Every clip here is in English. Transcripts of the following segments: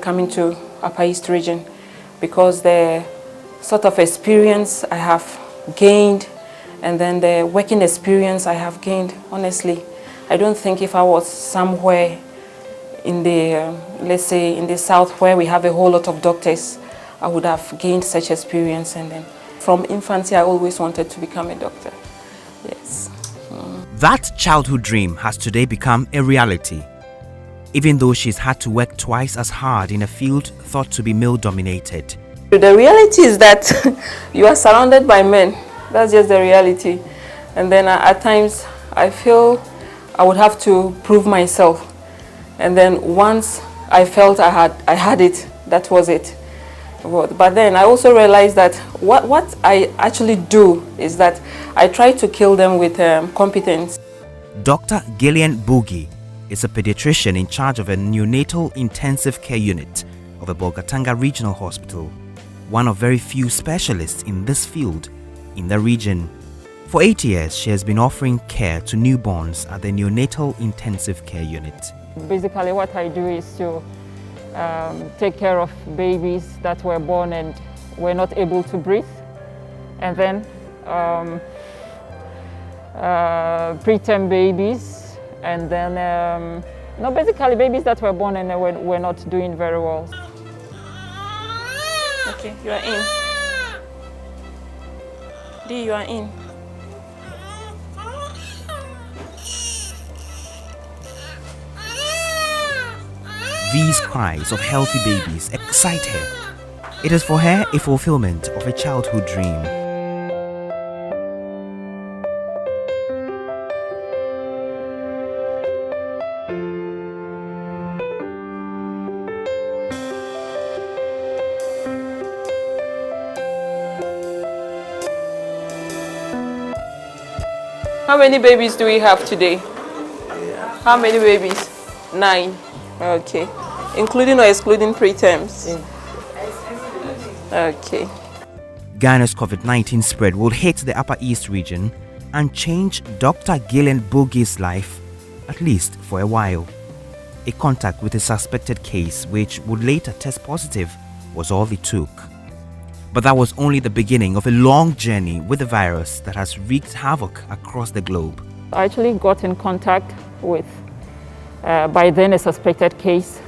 coming to Upper East region because the sort of experience I have gained and then the working experience I have gained, honestly, I don't think if I was somewhere in the, let's say in the south where we have a whole lot of doctors, I would have gained such experience. And then from infancy, I always wanted to become a doctor. Yes. That childhood dream has today become a reality, even though she's had to work twice as hard in a field thought to be male-dominated. The reality is that you are surrounded by men. That's just the reality. And then at times, I feel I would have to prove myself. And then once I felt I had it, that was it. But then I also realized that what I actually do is that I try to kill them with competence. Dr. Gillian Boogie is a pediatrician in charge of a neonatal intensive care unit of the Bolgatanga Regional Hospital, one of very few specialists in this field in the region. For 8 years, she has been offering care to newborns at the neonatal intensive care unit. Basically, what I do is to take care of babies that were born and were not able to breathe, and then preterm babies, and then basically babies that were born and were not doing very well. Okay, you are in. D, you are in. These cries of healthy babies excite her. It is for her a fulfillment of a childhood dream. How many babies do we have today? How many babies? 9. Okay. Including or excluding preterms? Okay. Ghana's COVID-19 spread will hit the Upper East region and change Dr. Gillian Boogie's life, at least for a while. A contact with a suspected case, which would later test positive, was all it took. But that was only the beginning of a long journey with the virus that has wreaked havoc across the globe. I actually got in contact with by then a suspected case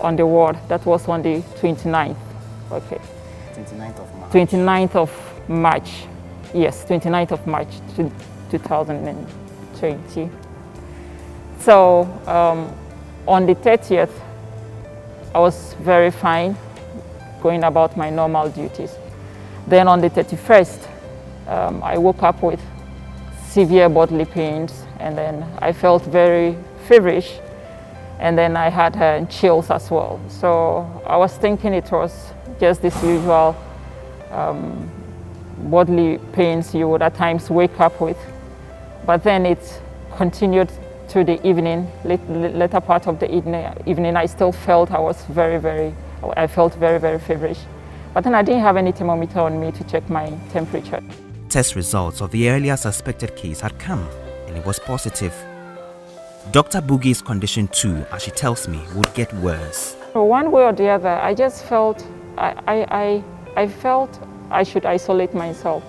on the ward. That was on the 29th. Okay. 29th of March. 29th of March. Yes, 29th of March 2020. So on the 30th, I was very fine, going about my normal duties. Then on the 31st, I woke up with severe bodily pains, and then I felt very feverish, and then I had chills as well. So I was thinking it was just this usual bodily pains you would at times wake up with. But then it continued to the evening, later part of the evening. I still felt I felt very, very feverish. But then I didn't have any thermometer on me to check my temperature. Test results of the earlier suspected case had come, and it was positive. Dr. Boogie's condition too, as she tells me, would get worse. One way or the other, I just felt I felt I should isolate myself.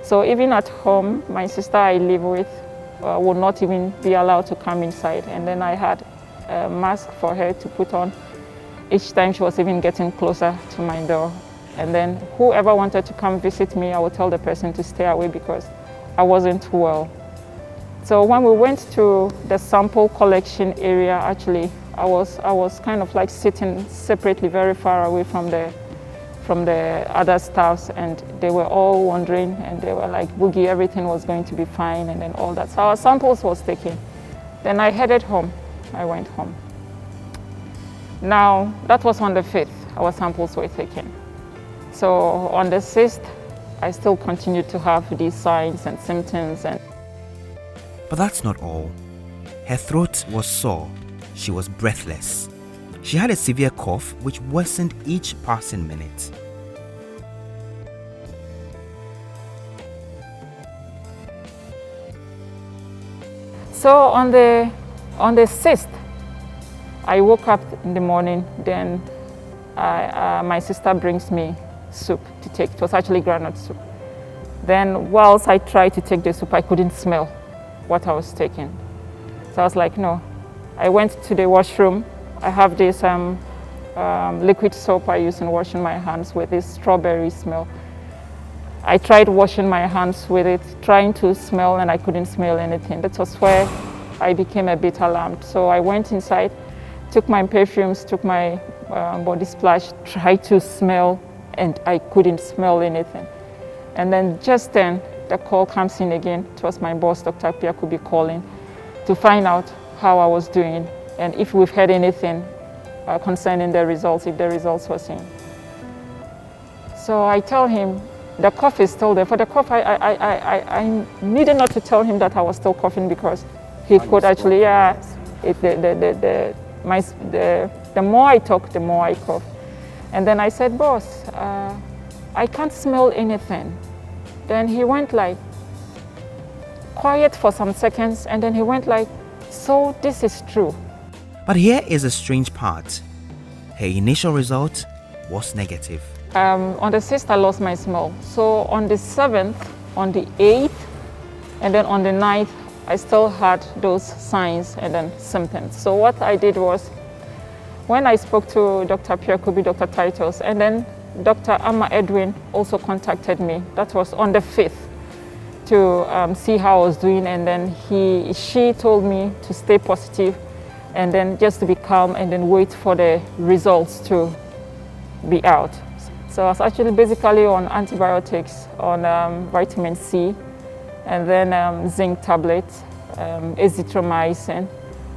So even at home, my sister I live with would not even be allowed to come inside. And then I had a mask for her to put on each time she was even getting closer to my door. And then whoever wanted to come visit me, I would tell the person to stay away because I wasn't well. So when we went to the sample collection area, actually, I was kind of like sitting separately, very far away from the other staffs, and they were all wondering, and they were like, Boogie, everything was going to be fine, and then all that. So our samples was taken. Then I headed home. I went home. Now, that was on the 5th, our samples were taken. So on the 6th, I still continued to have these signs and symptoms. But that's not all. Her throat was sore. She was breathless. She had a severe cough which worsened each passing minute. So on the 6th, I woke up in the morning, then my sister brings me soup to take. It was actually groundnut soup. Then whilst I tried to take the soup, I couldn't smell what I was taking. So I was like, no. I went to the washroom. I have this liquid soap I use in washing my hands with this strawberry smell. I tried washing my hands with it, trying to smell, and I couldn't smell anything. That was where I became a bit alarmed. So I went inside, took my perfumes, took my body splash, tried to smell, and I couldn't smell anything. And then just then, the call comes in again. It was my boss, Dr. Piakubi, calling to find out how I was doing and if we've had anything concerning the results, if the results were in. So I tell him, the cough is still there. For the cough, I needed not to tell him that I was still coughing because he could actually, the more I talk, the more I cough. And then I said, boss, I can't smell anything. Then he went like quiet for some seconds, and then he went like, so this is true. But here is a strange part. Her initial result was negative. On the 6th, I lost my smell. So on the 7th, on the 8th, and then on the 9th, I still had those signs and then symptoms. So what I did was, when I spoke to Dr. Piakubi, Dr. Titus, and then Dr. Amma Edwin also contacted me. That was on the 5th to see how I was doing, and then she told me to stay positive and then just to be calm and then wait for the results to be out. So I was actually basically on antibiotics, on vitamin C, and then zinc tablets, azithromycin,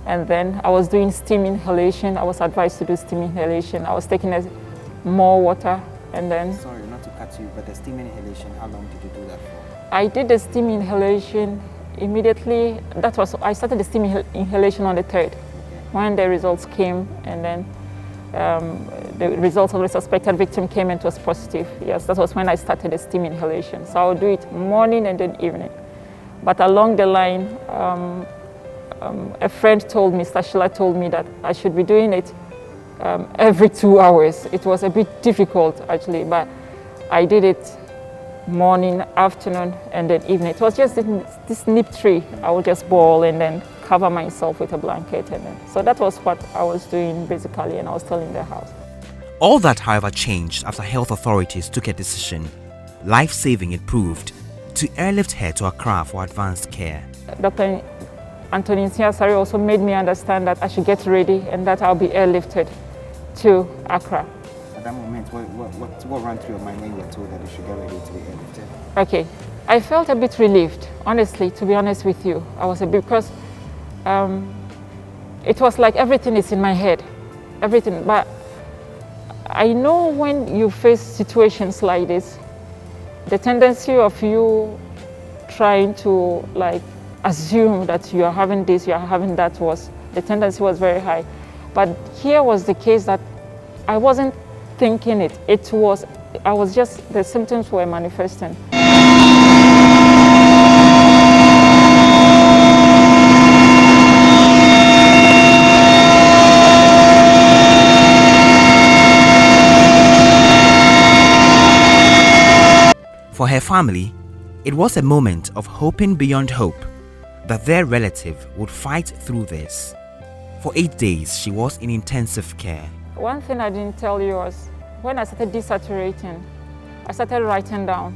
and then I was doing steam inhalation. I was advised to do steam inhalation. I was taking more water, and then... Sorry, not to cut you, but the steam inhalation, how long did you do that for? I did the steam inhalation immediately. I started the steam inhalation on the 3rd, when the results came, and then the results of the suspected victim came and it was positive. Yes, that was when I started the steam inhalation. So I would do it morning and then evening. But along the line, a friend told me, Stashila told me that I should be doing it every 2 hours. It was a bit difficult actually, but I did it morning, afternoon, and then evening. It was just this nip tree. I would just boil and then cover myself with a blanket, and then so that was what I was doing basically, and I was still in the house. All that, however, changed after health authorities took a decision, life-saving it proved, to airlift her to Accra for advanced care. Dr. Anthony Siasari also made me understand that I should get ready and that I'll be airlifted to Accra. At that moment, what ran through your mind when you were told that you should get ready to be airlifted? Okay, I felt a bit relieved, honestly, to be honest with you. I was a bit, because it was like everything is in my head, everything. But I know when you face situations like this, the tendency of you trying to like assume that you are having this, you are having that, the tendency was very high. But here was the case that I wasn't thinking it. The symptoms were manifesting. For her family, it was a moment of hoping beyond hope that their relative would fight through this. For 8 days, she was in intensive care. One thing I didn't tell you was, when I started desaturating, I started writing down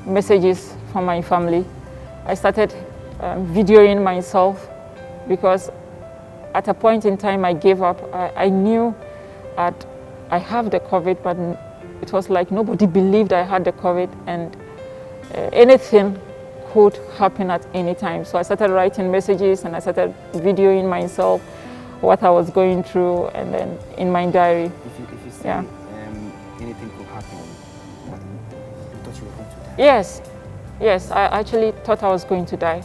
messages from my family. I started videoing myself, because at a point in time I gave up. I knew that I have the COVID, but it was like nobody believed I had the COVID, and anything could happen at any time. So I started writing messages and I started videoing myself, what I was going through, and then in my diary. If you say anything could happen, you thought you were going to die? Yes, I actually thought I was going to die.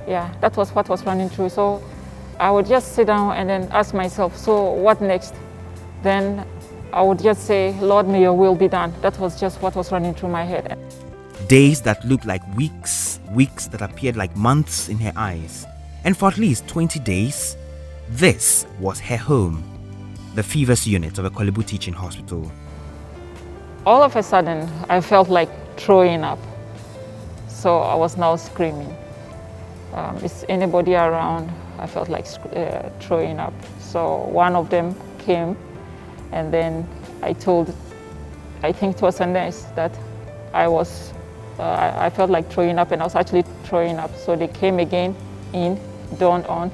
Yeah, that was what was running through. So I would just sit down and then ask myself, so what next? Then I would just say, Lord, may your will be done. That was just what was running through my head. Days that looked like weeks, weeks that appeared like months in her eyes. And for at least 20 days, this was her home. the fevers unit of a Kolebu teaching hospital. All of a sudden, I felt like throwing up. So I was now screaming. Is anybody around? I felt like throwing up. So one of them came, and then I think it was a nurse, that I felt like throwing up, and I was actually throwing up. So they came again dawned on,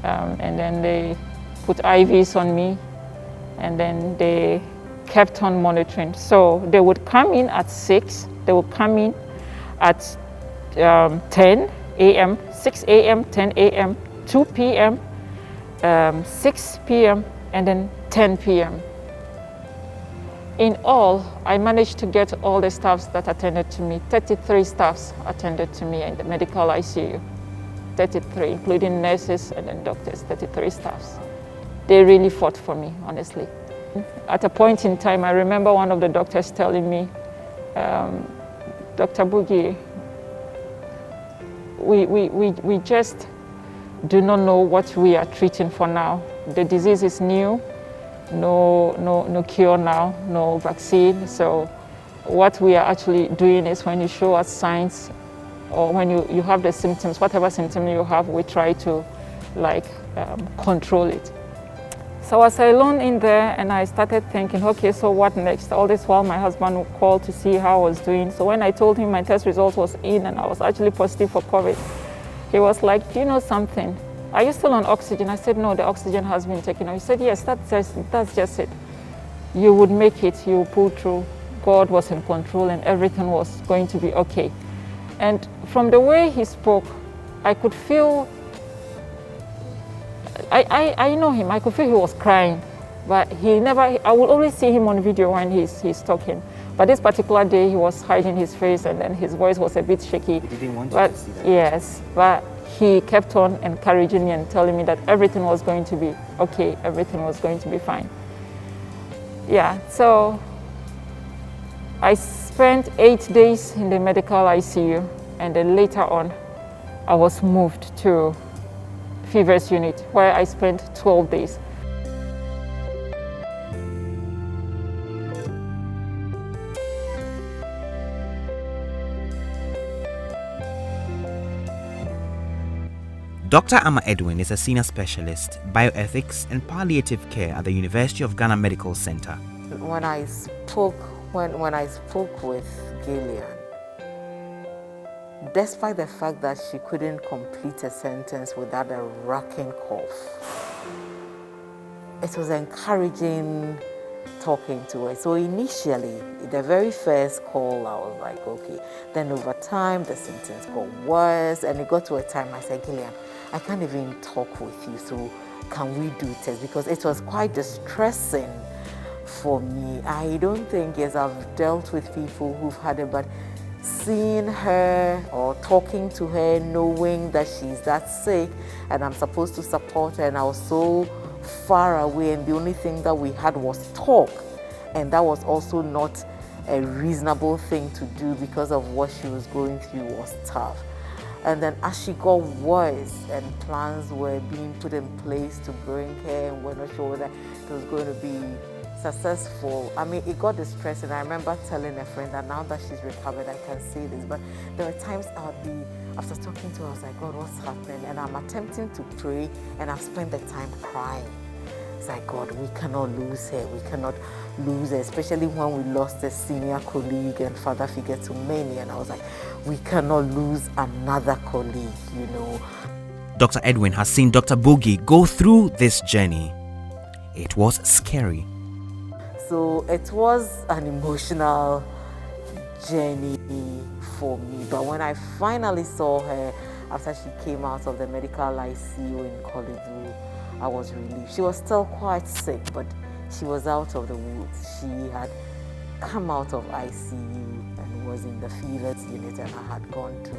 and then they put IVs on me, and then they kept on monitoring. So they would come in at 6, they would come in at 10 a.m., 6 a.m., 10 a.m., 2 p.m., 6 p.m., and then 10 p.m. In all, I managed to get all the staffs that attended to me. 33 staffs attended to me in the medical ICU. 33, including nurses and then doctors, 33 staffs. They really fought for me, honestly. At a point in time, I remember one of the doctors telling me, Dr. Boogie, we just do not know what we are treating for now. The disease is new, no cure now, no vaccine. So what we are actually doing is, when you show us signs, or when you have the symptoms, whatever symptom you have, we try to control it. So I was alone in there, and I started thinking, okay, so what next? All this while my husband would call to see how I was doing. So when I told him my test result was in and I was actually positive for COVID, he was like, do you know something? Are you still on oxygen? I said, no, the oxygen has been taken. He said, yes, that's just it. You would make it, you would pull through. God was in control and everything was going to be okay. And from the way he spoke, I could feel, I know him, I could feel he was crying, but I would always see him on video when he's talking. But this particular day, he was hiding his face, and then his voice was a bit shaky. He didn't want you to see that. Yes, but he kept on encouraging me and telling me that everything was going to be okay, everything was going to be fine. Yeah, so I spent 8 days in the medical ICU, and then later on, I was moved to fevers unit, where I spent 12 days. Dr. Ama Edwin is a senior specialist, bioethics and palliative care at the University of Ghana Medical Center. When I spoke with Gillian, despite the fact that she couldn't complete a sentence without a racking cough, it was encouraging talking to her. So initially, the very first call, I was like, okay. Then over time, the symptoms got worse, and it got to a time I said, Gillian, I can't even talk with you, so can we do tests? Because it was quite distressing for me. I don't think, yes, I've dealt with people who've had it, but seeing her or talking to her, knowing that she's that sick and I'm supposed to support her, and I was so far away, and the only thing that we had was talk, and that was also not a reasonable thing to do because of what she was going through was tough. And then as she got worse and plans were being put in place to bring her, and we're not sure whether it was going to be successful, I mean, it got distressing. I remember telling a friend that now that she's recovered, I can say this, but there were times I would be, after talking to her, I was like, God, what's happening? And I'm attempting to pray, and I've spent the time crying. It's like, God, we cannot lose her. We cannot lose her, especially when we lost a senior colleague and father figure to many. And I was like, we cannot lose another colleague, you know. Dr. Edwin has seen Dr. Boogie go through this journey. It was scary. So it was an emotional journey for me. But when I finally saw her after she came out of the medical ICU in Kolebu, I was relieved. She was still quite sick, but she was out of the woods. She had come out of ICU and was in the fevers unit, and I had gone to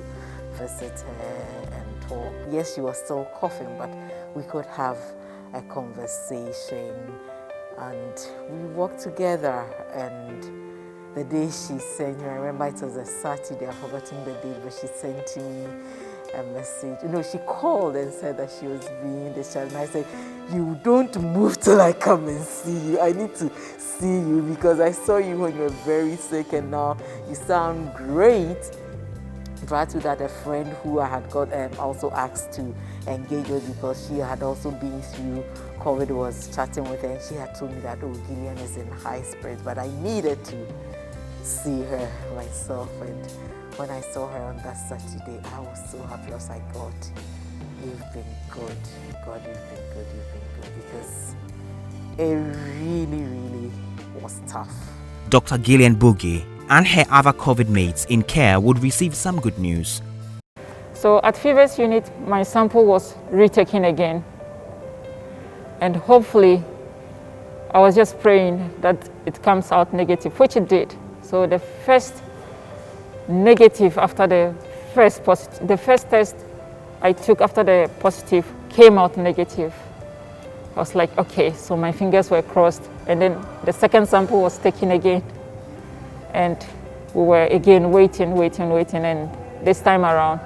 visit her and talk. Yes, she was still coughing, but we could have a conversation, and we worked together. And the day she sent me, I remember it was a Saturday, I've forgotten the date, but she sent to me a message. You know, she called and said that she was being discharged. And I said, you don't move till I come and see you. I need to see you because I saw you when you were very sick and now you sound great. Prior to that, a friend who I had got also asked to engage with because she had also been through COVID was chatting with her and she had told me that, oh, Gillian is in high spirits, but I needed to see her myself. And when I saw her on that Saturday, I was so happy. I was like, God, you've been good. God, you've been good, because it really, really was tough. Dr. Gillian Boogie and her other COVID mates in care would receive some good news. So at Fevers unit, my sample was retaken again. And hopefully, I was just praying that it comes out negative, which it did. So the first negative after the first test I took after the positive came out negative. I was like, okay, so my fingers were crossed. And then the second sample was taken again. And we were again waiting. And this time around,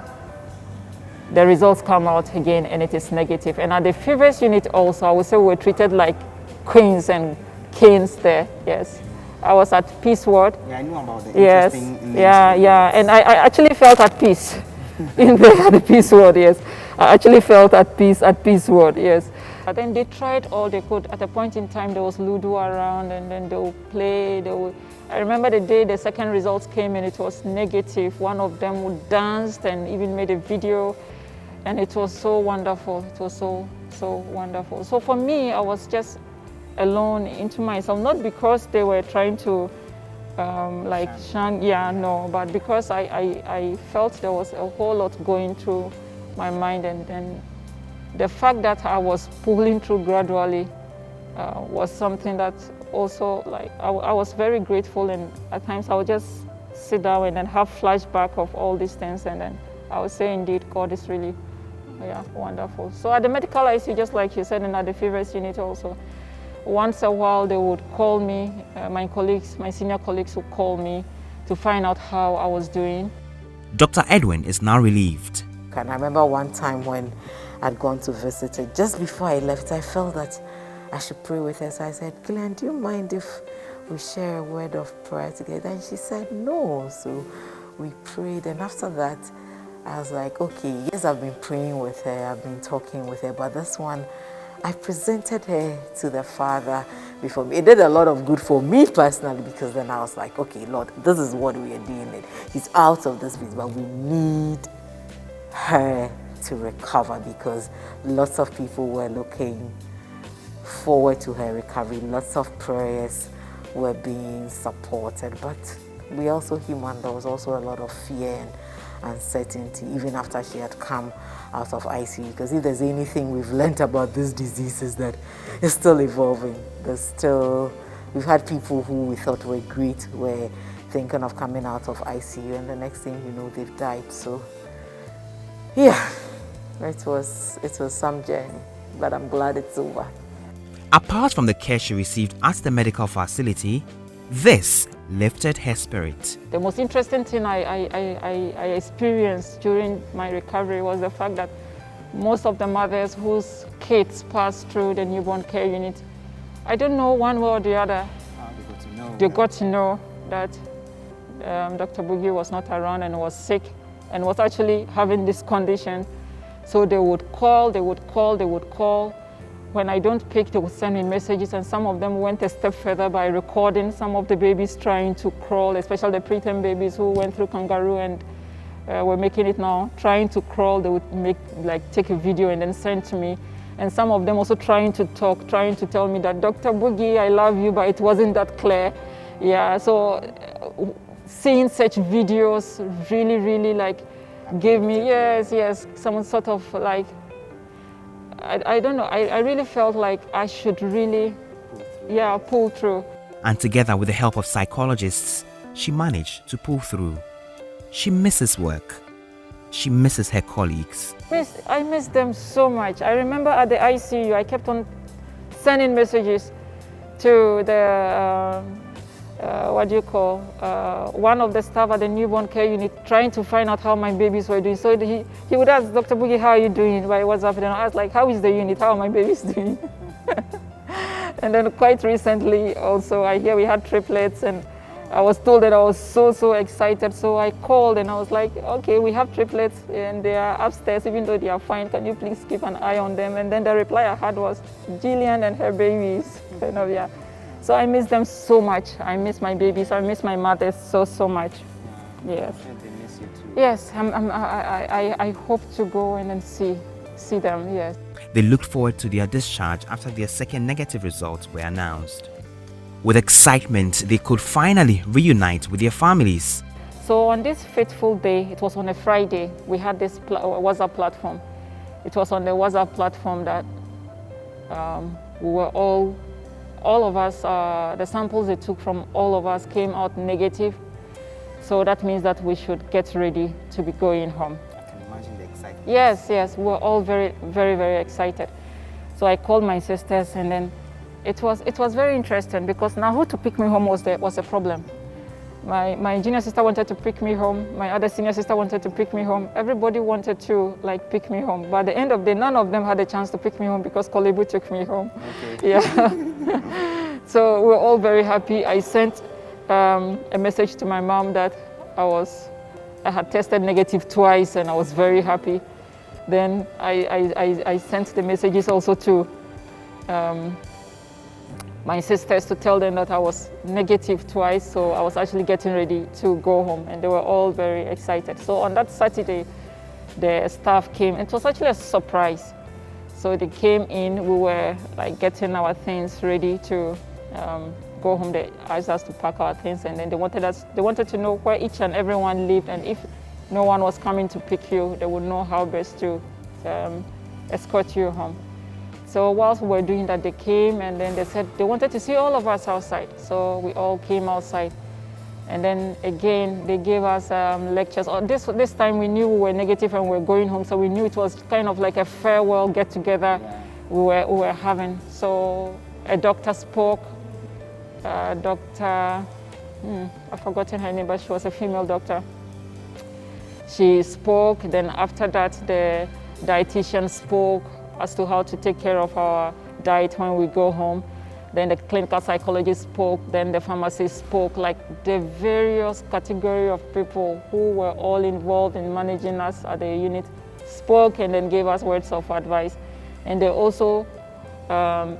the results come out again and it is negative. And at the Fevers unit also, I would say we were treated like queens and kings there, yes. I was at Peace Ward. Yeah, I know about the yes. interesting Yeah. And I actually felt at peace in the Peace Ward, yes. I actually felt at Peace Ward, yes. But then they tried all they could. At a point in time, there was Ludo around and then they would play. I remember the day the second results came and it was negative. One of them would dance and even made a video. And it was so wonderful. It was so wonderful. So for me, I was just alone into myself, not because they were trying to but because I felt there was a whole lot going through my mind, and then the fact that I was pulling through gradually was something that also, like, I was very grateful, and at times I would just sit down and then have flashback of all these things, and then I would say, indeed, God is really wonderful. So at the medical ICU, just like you said, and at the Fevers unit also, once a while they would call me, my senior colleagues would call me to find out how I was doing. Dr. Edwin is now relieved. And I remember one time when I'd gone to visit her, just before I left, I felt that I should pray with her. So I said, Gillian, do you mind if we share a word of prayer together? And she said, no. So we prayed, and after that, I was like, okay, yes, I've been praying with her, I've been talking with her, but this one, I presented her to the Father before me. It did a lot of good for me personally, because then I was like, okay, Lord, this is what we are doing. He's out of this place, but we need her to recover, because lots of people were looking forward to her recovery. Lots of prayers were being supported, but we also human. There was also a lot of fear and uncertainty, even after she had come out of ICU, because if there's anything we've learned about this disease is that it's still evolving. We've had people who we thought were great were thinking of coming out of ICU, and the next thing you know, they've died. So yeah, it was some journey, but I'm glad it's over. Apart from the care she received at the medical facility, this lifted her spirit. The most interesting thing I experienced during my recovery was the fact that most of the mothers whose kids passed through the newborn care unit, I don't know, one way or the other, they got to know that Dr. Boogie was not around and was sick and was actually having this condition. So they would call. When I don't pick, they would send me messages, and some of them went a step further by recording some of the babies trying to crawl, especially the preterm babies who went through kangaroo and were making it now, trying to crawl. They would take a video and then send to me. And some of them also trying to talk, trying to tell me that, Dr. Boogie, I love you, but it wasn't that clear. Yeah, so seeing such videos really gave me, yes, some sort of I don't know, I really felt like I should really, pull through. And together with the help of psychologists, she managed to pull through. She misses work. She misses her colleagues. I miss them so much. I remember at the ICU, I kept on sending messages to the one of the staff at the newborn care unit trying to find out how my babies were doing. So he would ask, Dr. Boogie, how are you doing? By WhatsApp, and I was like, how is the unit? How are my babies doing? And then quite recently also, I hear we had triplets, and I was told that I was so excited. So I called and I was like, okay, we have triplets and they are upstairs, even though they are fine. Can you please keep an eye on them? And then the reply I had was, Jillian and her babies. Kind of, yeah. So I miss them so much. I miss my babies. I miss my mother so much. Yes. They miss you too. Yes, I hope to go and then see them, yes. They looked forward to their discharge after their second negative results were announced. With excitement, they could finally reunite with their families. So on this fateful day, it was on a Friday, we had this WhatsApp platform. It was on the WhatsApp platform that we were all of us, the samples they took from all of us came out negative. So that means that we should get ready to be going home. I can imagine the excitement. Yes, we were all very excited. So I called my sisters, and then it was very interesting because now who to pick me home was a problem. My junior sister wanted to pick me home. My other senior sister wanted to pick me home. Everybody wanted to pick me home. But at the end of the day, none of them had a chance to pick me home because Kolebu took me home. Okay. Yeah. So we were all very happy. I sent a message to my mom that I had tested negative twice, and I was very happy. Then I sent the messages also to my sisters to tell them that I was negative twice, so I was actually getting ready to go home, and they were all very excited. So on that Saturday, the staff came. It was actually a surprise. So they came in, we were getting our things ready to go home. They asked us to pack our things, and then they wanted to know where each and everyone lived, and if no one was coming to pick you, they would know how best to escort you home. So whilst we were doing that, they came, and then they said they wanted to see all of us outside. So we all came outside. And then again, they gave us lectures. This time we knew we were negative and we were going home, so we knew it was kind of like a farewell get-together we were having. So a doctor spoke, I've forgotten her name, but she was a female doctor. She spoke, then after that the dietitian spoke as to how to take care of our diet when we go home. Then the clinical psychologist spoke, then the pharmacist spoke, the various category of people who were all involved in managing us at the unit spoke and then gave us words of advice. And they also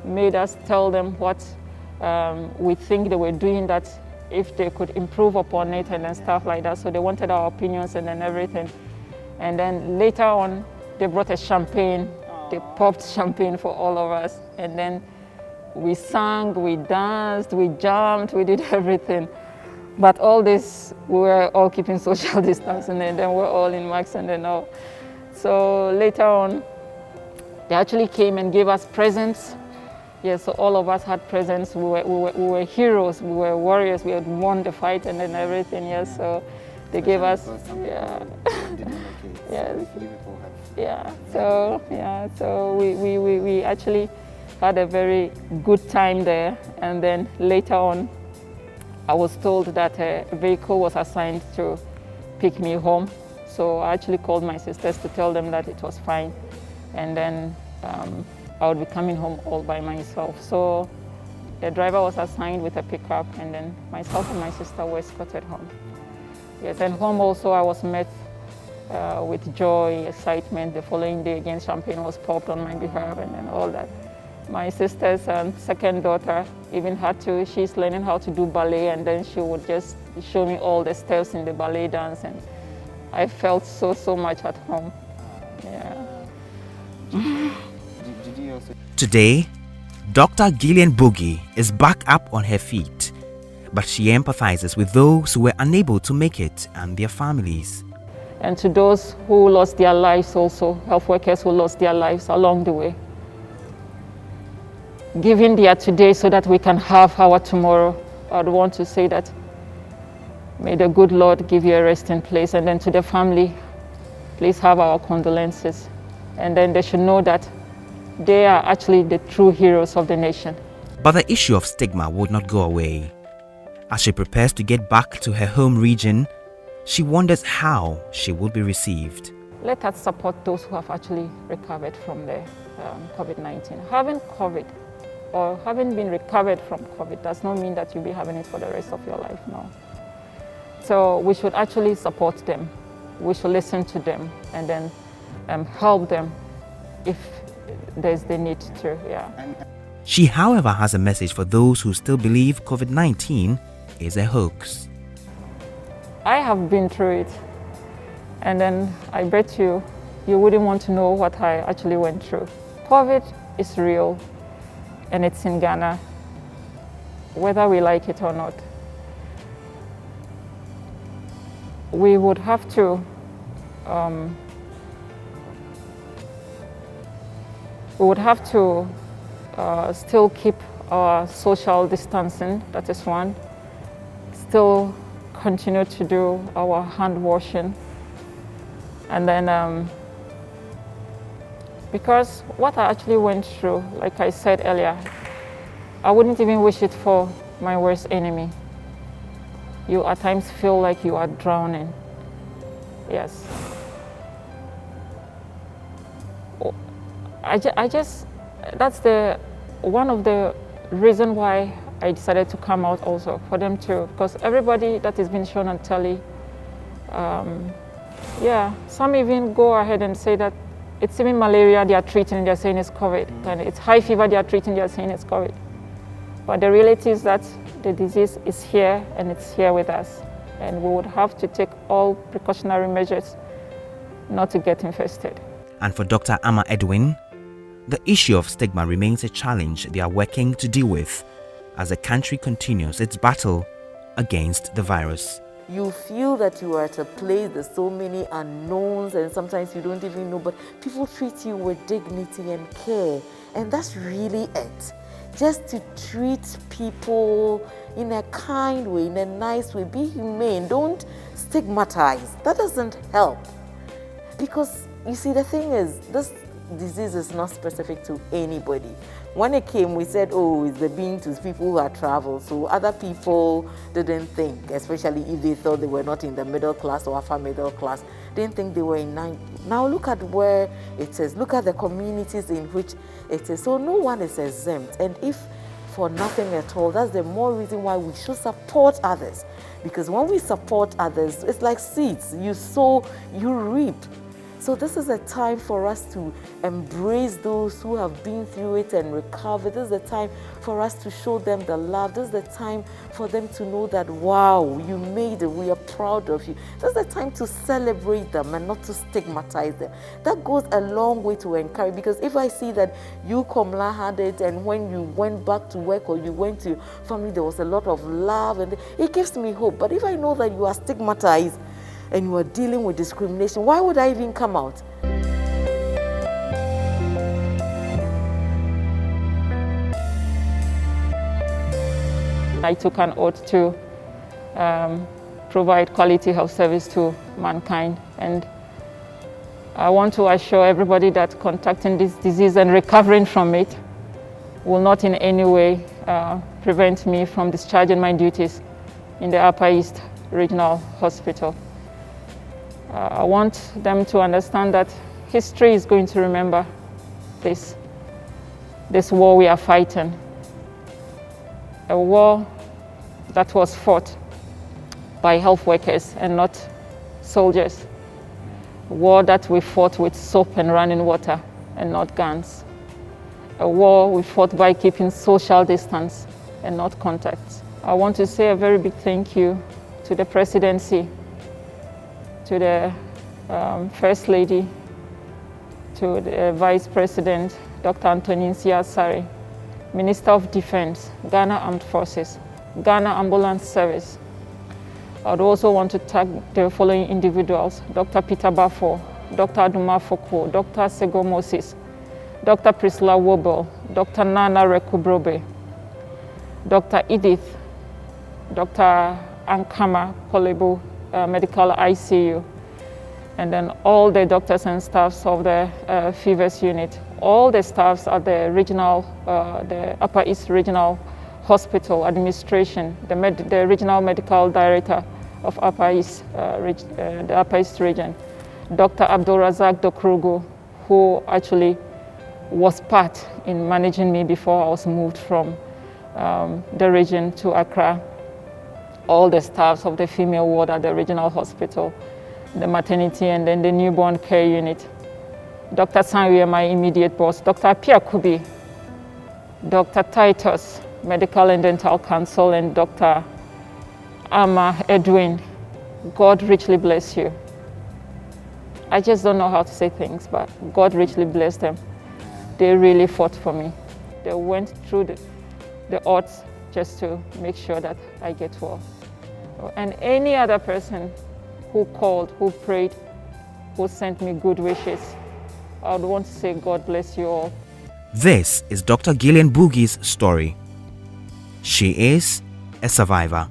made us tell them what we think they were doing, that if they could improve upon it and then stuff like that. So they wanted our opinions and then everything. And then later on, they brought a champagne. They popped champagne for all of us. And then we sang, we danced, we jumped, we did everything. But all this, we were all keeping social distancing, and then we're all in masks and then all. So later on, they actually came and gave us presents. Yes, so all of us had presents. We were heroes, we were warriors, we had won the fight and then everything, yes. So they gave us, so we actually had a very good time there. And then later on, I was told that a vehicle was assigned to pick me home. So I actually called my sisters to tell them that it was fine. And then I would be coming home all by myself. So the driver was assigned with a pickup, and then myself and my sister were escorted home. Yes, and home also I was met with joy, excitement. The following day again, champagne was popped on my behalf and then all that. My sister's second daughter even she's learning how to do ballet, and then she would just show me all the steps in the ballet dance, and I felt so much at home. Yeah. Today, Dr. Gillian Boogie is back up on her feet, but she empathizes with those who were unable to make it and their families. And to those who lost their lives also, health workers who lost their lives along the way. Giving their today so that we can have our tomorrow, I'd want to say that may the good Lord give you a resting place. And then to the family, please have our condolences. And then they should know that they are actually the true heroes of the nation. But the issue of stigma would not go away. As she prepares to get back to her home region, she wonders how she will be received. Let us support those who have actually recovered from the COVID-19. Having COVID or having been recovered from COVID does not mean that you'll be having it for the rest of your life, no. So we should actually support them. We should listen to them and then help them if there's the need to, yeah. She, however, has a message for those who still believe COVID-19 is a hoax. I have been through it, and then I bet you wouldn't want to know what I actually went through. COVID is real, and it's in Ghana, whether we like it or not. We would have to still keep our social distancing, that is one. Still continue to do our hand washing. And then, because what I actually went through, like I said earlier, I wouldn't even wish it for my worst enemy. You at times feel like you are drowning. Yes. That's one of the reasons why I decided to come out also, for them to, because everybody that is being shown on telly, yeah, some even go ahead and say that it's even malaria they are treating, they're saying it's COVID, and it's high fever they are treating, they're saying it's COVID. But the reality is that the disease is here and it's here with us, and we would have to take all precautionary measures not to get infested. And for Dr. Amma Edwin, the issue of stigma remains a challenge they are working to deal with as the country continues its battle against the virus. You feel that you are at a place, there's so many unknowns, and sometimes you don't even know, but people treat you with dignity and care, and that's really it. Just to treat people in a kind way, in a nice way, be humane, don't stigmatize. That doesn't help. Because you see, the thing is, this disease is not specific to anybody. When it came, we said, oh, it's the being to people who had traveled. So other people didn't think, especially if they thought they were not in the middle class or upper middle class, didn't think they were in 90. Now look at where it is. Look at the communities in which it is. So no one is exempt. And if for nothing at all, that's the more reason why we should support others. Because when we support others, it's like seeds. You sow, you reap. So this is a time for us to embrace those who have been through it and recover. This is the time for us to show them the love. This is the time for them to know that, wow, you made it, we are proud of you. This is the time to celebrate them and not to stigmatize them. That goes a long way to encourage, because if I see that you, Komla, had it, and when you went back to work or you went to family, there was a lot of love, and it gives me hope. But if I know that you are stigmatized, and you are dealing with discrimination, why would I even come out? I took an oath to provide quality health service to mankind, and I want to assure everybody that contracting this disease and recovering from it will not in any way prevent me from discharging my duties in the Upper East Regional Hospital. I want them to understand that history is going to remember this war we are fighting. A war that was fought by health workers and not soldiers. A war that we fought with soap and running water and not guns. A war we fought by keeping social distance and not contact. I want to say a very big thank you to the presidency, to the First Lady, to the Vice President, Dr. Antonin Siasari, Minister of Defense, Ghana Armed Forces, Ghana Ambulance Service. I would also want to thank the following individuals: Dr. Peter Bafo, Dr. Aduma Foko, Dr. Sego Moses, Dr. Priscilla Wobel, Dr. Nana Rekubrobe, Dr. Edith, Dr. Ankama Kolebo, Medical ICU, and then all the doctors and staffs of the Fevers unit, all the staffs at the regional, the Upper East Regional Hospital administration, the regional medical director of the Upper East region, Dr. Abdulrazak Dokrugu, who actually was part in managing me before I was moved from the region to Accra. All the staffs of the female ward at the regional hospital, the maternity, and then the newborn care unit. Dr. Sanwie, my immediate boss, Dr. Pia Kubi, Dr. Titus, Medical and Dental Council, and Dr. Amma Edwin. God richly bless you. I just don't know how to say things, but God richly bless them. They really fought for me. They went through the odds just to make sure that I get well. And any other person who called, who prayed, who sent me good wishes, I would want to say God bless you all. This is Dr. Gillian Boogie's story. She is a survivor.